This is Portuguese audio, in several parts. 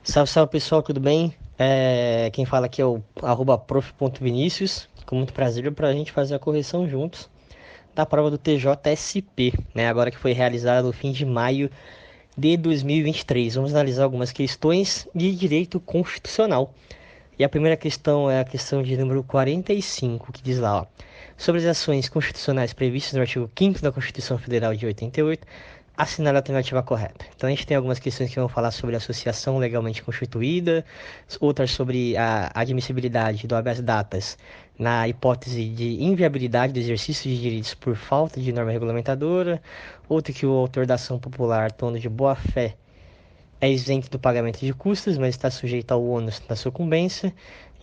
Salve, salve pessoal, tudo bem? Quem fala aqui é o @prof.vinicius, com muito prazer para a gente fazer a correção juntos da prova do TJSP, né? Agora que foi realizada no fim de maio de 2023. Vamos analisar algumas questões de direito constitucional. E a primeira questão é a questão de número 45, que diz lá, ó, sobre as ações constitucionais previstas no artigo 5º da Constituição Federal de 88, assinar a alternativa correta. Então a gente tem algumas questões que vão falar sobre associação legalmente constituída, outras sobre a admissibilidade do habeas datas na hipótese de inviabilidade do exercício de direitos por falta de norma regulamentadora, outra que o autor da ação popular, dono de boa fé, é isento do pagamento de custas, mas está sujeito ao ônus da sucumbência,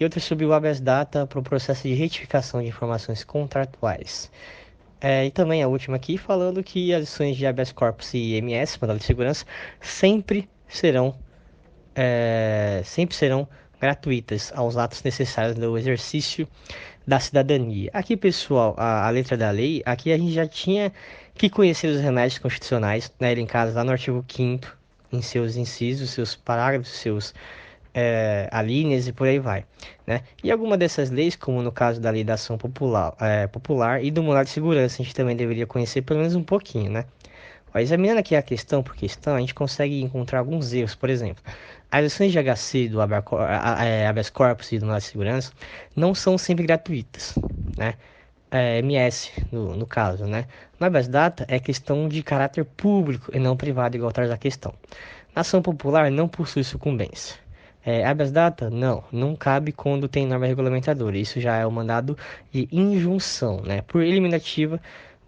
e outra sobre o habeas data para o processo de retificação de informações contratuais. E também a última aqui, falando que as ações de habeas corpus e IMS, mandado de segurança, sempre serão, sempre serão gratuitas aos atos necessários no exercício da cidadania. Aqui, pessoal, a letra da lei, aqui a gente já tinha que conhecer os remédios constitucionais, né, elencados lá no artigo 5º, em seus incisos, seus parágrafos, seus alíneas e por aí vai, né? E alguma dessas leis, como no caso da lei da ação popular e do mandado de segurança, a gente também deveria conhecer pelo menos um pouquinho, né? Ó, examinando aqui a questão por questão, a gente consegue encontrar alguns erros, por exemplo, as ações de HC do habeas corpus e do mandado de segurança não são sempre gratuitas, né? MS, no caso, né? No habeas data é questão de caráter público e não privado, igual traz a questão. Na ação popular não possui sucumbência. Habeas data? Não cabe quando tem norma regulamentadora. Isso já é o mandado de injunção, né? Por eliminativa,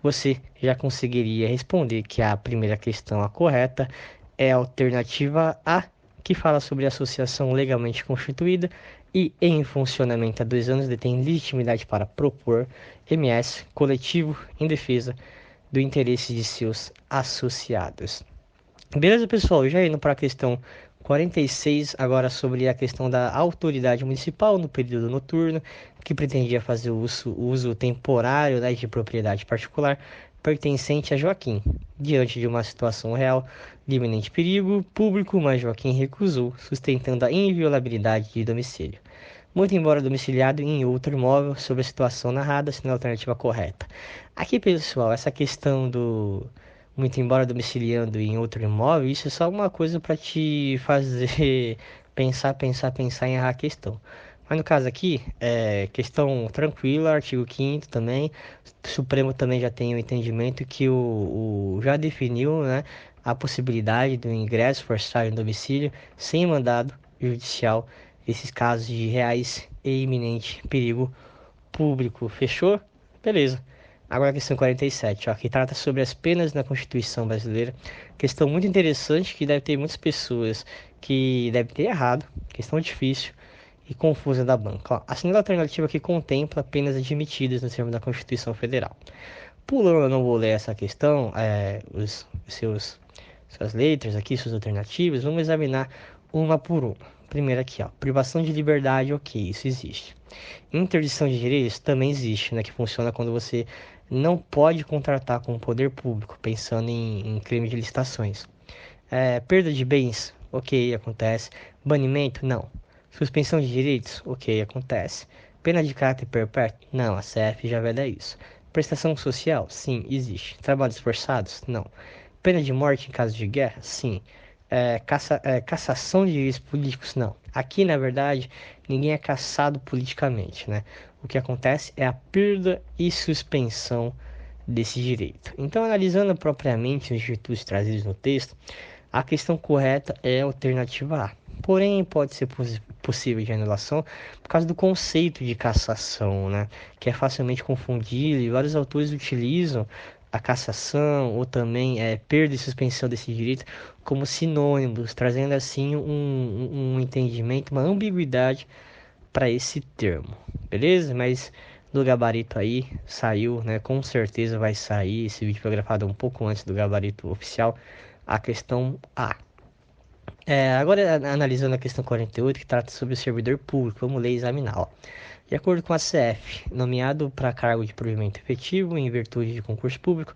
você já conseguiria responder que a primeira questão, a correta, é a alternativa A, que fala sobre associação legalmente constituída e em funcionamento há 2 anos detém legitimidade para propor MS coletivo em defesa do interesse de seus associados. Beleza, pessoal? Já indo para a questão 46, agora sobre a questão da autoridade municipal no período noturno, que pretendia fazer o uso temporário, né, de propriedade particular pertencente a Joaquim, diante de uma situação real de iminente perigo público, mas Joaquim recusou, sustentando a inviolabilidade de domicílio. Muito embora domiciliado em outro imóvel, sobre a situação narrada, sendo a alternativa correta. Aqui, pessoal, essa questão do muito embora domiciliando em outro imóvel, isso é só uma coisa para te fazer pensar em errar a questão. Mas no caso aqui, questão tranquila, artigo 5º também, o Supremo também já tem o entendimento que já definiu, né, a possibilidade do ingresso forçado em domicílio sem mandado judicial, esses casos de reais e iminente perigo público. Fechou? Beleza. Agora a questão 47, ó, que trata sobre as penas na Constituição brasileira. Questão muito interessante que deve ter muitas pessoas que devem ter errado. Questão difícil e confusa da banca. Ó, a segunda alternativa que contempla penas admitidas no termo da Constituição Federal. Pulando, eu não vou ler essa questão, suas letras aqui, suas alternativas. Vamos examinar uma por uma. Primeiro aqui, ó, privação de liberdade, ok, isso existe. Interdição de direitos também existe, né? Que funciona quando você não pode contratar com o poder público, pensando em crime de licitações. Perda de bens, ok, acontece. Banimento, não. Suspensão de direitos, ok, acontece. Pena de caráter perpétuo, não, a CF já veda isso. Prestação social, sim, existe. Trabalhos forçados, não. Pena de morte em caso de guerra, sim. Cassação de direitos políticos, não. Aqui, na verdade, ninguém é cassado politicamente, né? O que acontece é a perda e suspensão desse direito. Então, analisando propriamente os institutos trazidos no texto, a questão correta é a alternativa A. Porém, pode ser possível de anulação por causa do conceito de cassação, né? Que é facilmente confundido e vários autores utilizam a cassação ou também perda e suspensão desse direito como sinônimos, trazendo assim um entendimento, uma ambiguidade para esse termo, beleza? Mas do gabarito aí saiu, né? Com certeza vai sair. Esse vídeo foi gravado um pouco antes do gabarito oficial. A questão A. Agora analisando a questão 48, que trata sobre o servidor público, vamos ler e examinar. Ó. De acordo com a CF, nomeado para cargo de provimento efetivo em virtude de concurso público,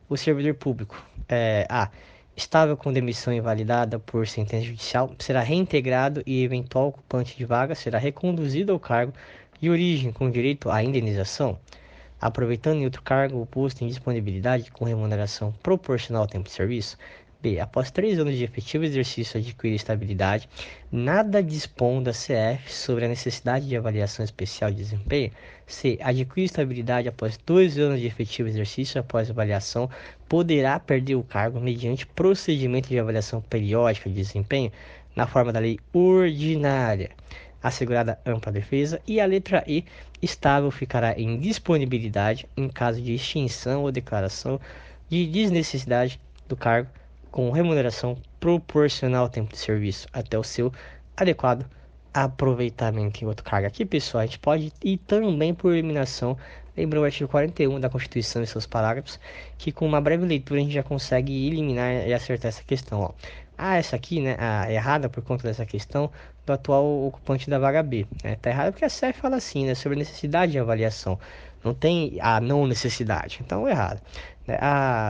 o servidor público A. estável com demissão invalidada por sentença judicial, será reintegrado e eventual ocupante de vaga será reconduzido ao cargo de origem com direito à indenização, aproveitando em outro cargo o posto em disponibilidade com remuneração proporcional ao tempo de serviço. B. Após 3 anos de efetivo exercício adquire estabilidade, nada dispõe da CF sobre a necessidade de avaliação especial de desempenho. C. Adquire estabilidade após 2 anos de efetivo exercício após avaliação, poderá perder o cargo mediante procedimento de avaliação periódica de desempenho na forma da lei ordinária, assegurada ampla defesa. E a letra E, estável ficará em disponibilidade em caso de extinção ou declaração de desnecessidade do cargo com remuneração proporcional ao tempo de serviço até o seu adequado aproveitamento em outro cargo. Aqui, pessoal, a gente pode ir também por eliminação. Lembra o artigo 41 da Constituição e seus parágrafos, que com uma breve leitura a gente já consegue eliminar e acertar essa questão. Ó. Essa aqui, né, errada por conta dessa questão do atual ocupante da vaga B. Né? Tá errada porque a CEF fala assim, né, sobre necessidade de avaliação. Não tem a não necessidade, então errado.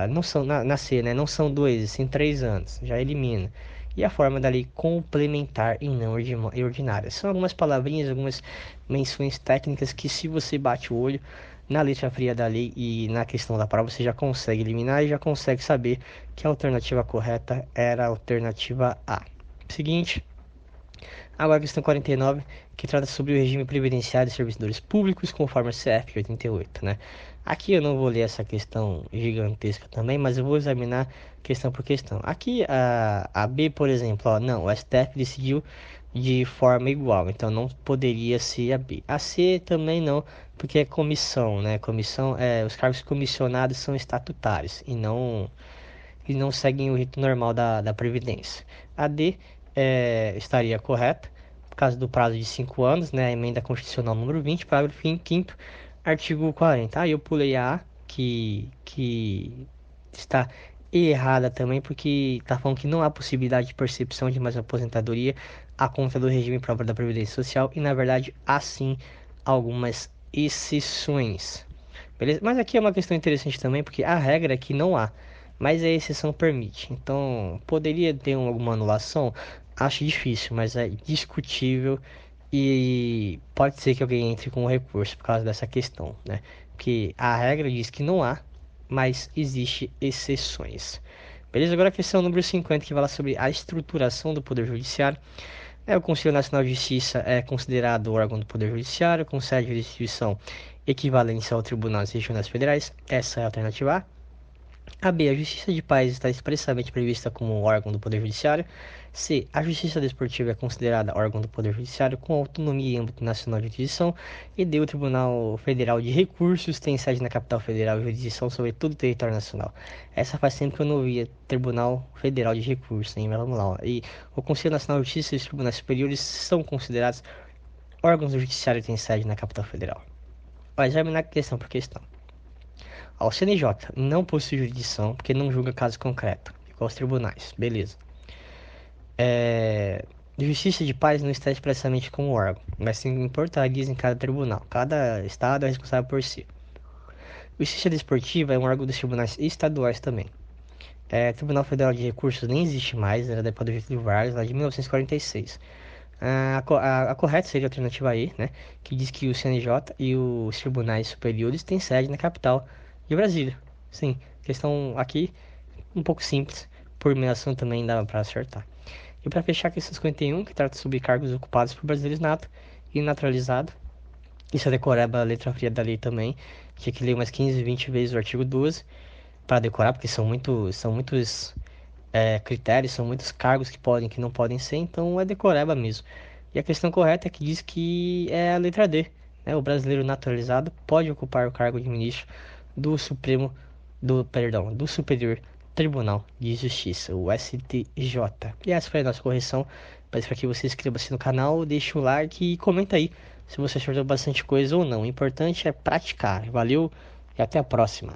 Não são, na C, né, não são 2, sim 3 anos, já elimina. E a forma da lei complementar e não ordinária. São algumas palavrinhas, algumas menções técnicas que, se você bate o olho na letra fria da lei e na questão da prova, você já consegue eliminar e já consegue saber que a alternativa correta era a alternativa A. Seguinte, agora a questão 49, que trata sobre o regime previdenciário de servidores públicos, conforme a CF 88, né? Aqui eu não vou ler essa questão gigantesca também, mas eu vou examinar questão por questão. Aqui a B, por exemplo, ó, não, o STF decidiu de forma igual, então não poderia ser a B. A C também não, porque é comissão, né? Comissão, os cargos comissionados são estatutários e não seguem o rito normal da Previdência. A D estaria correta, por causa do prazo de 5 anos, né? A emenda constitucional número 20, parágrafo 5º, artigo 40. Aí eu pulei a que está errada também, porque está falando que não há possibilidade de percepção de mais aposentadoria à conta do regime próprio da Previdência Social, e na verdade há sim algumas exceções. Beleza? Mas aqui é uma questão interessante também, porque a regra é que não há, mas a exceção permite. Então, poderia ter alguma anulação? Acho difícil, mas é discutível e pode ser que alguém entre com um recurso por causa dessa questão, né? Porque a regra diz que não há, mas existe exceções. Beleza? Agora a questão número 50, que fala sobre a estruturação do Poder Judiciário. O Conselho Nacional de Justiça é considerado o órgão do Poder Judiciário, com sede de instituição equivalente ao Tribunais Regionais Federais. Essa é a alternativa A. A B. A Justiça de Paz está expressamente prevista como órgão do Poder Judiciário. C. A Justiça Desportiva é considerada órgão do Poder Judiciário com autonomia e âmbito nacional de jurisdição. E D. O Tribunal Federal de Recursos tem sede na capital federal e jurisdição sobre todo o território nacional. Essa faz tempo que eu não via Tribunal Federal de Recursos, hein? Mas vamos lá. Ó. E o Conselho Nacional de Justiça e os Tribunais Superiores são considerados órgãos do Judiciário e têm sede na capital federal. Vai examinar questão por questão. O CNJ não possui jurisdição porque não julga caso concreto, igual aos tribunais, beleza. Justiça de Paz não está expressamente como órgão, mas sim em portarias em cada tribunal. Cada estado é responsável por si. Justiça Desportiva é um órgão dos tribunais estaduais também. Tribunal Federal de Recursos nem existe mais, era da época do Getúlio Vargas, lá de 1946. A correta seria a alternativa E, né, que diz que o CNJ e os tribunais superiores têm sede na capital de Brasília. Sim, questão aqui um pouco simples, por eliminação também dava para acertar. E para fechar a questão 51, que trata sobre cargos ocupados por brasileiros nato e naturalizado, isso é decoreba a letra fria da lei também, tinha que ler umas 15, 20 vezes o artigo 12 para decorar, porque são muitos critérios, são muitos cargos que podem, que não podem ser, então é decoreba mesmo. E a questão correta é que diz que é a letra D, né? O brasileiro naturalizado pode ocupar o cargo de ministro do do Superior Tribunal de Justiça, o STJ. E essa foi a nossa correção. Peço para que você inscreva-se no canal, deixe o like e comenta aí se você achou bastante coisa ou não. O importante é praticar. Valeu e até a próxima.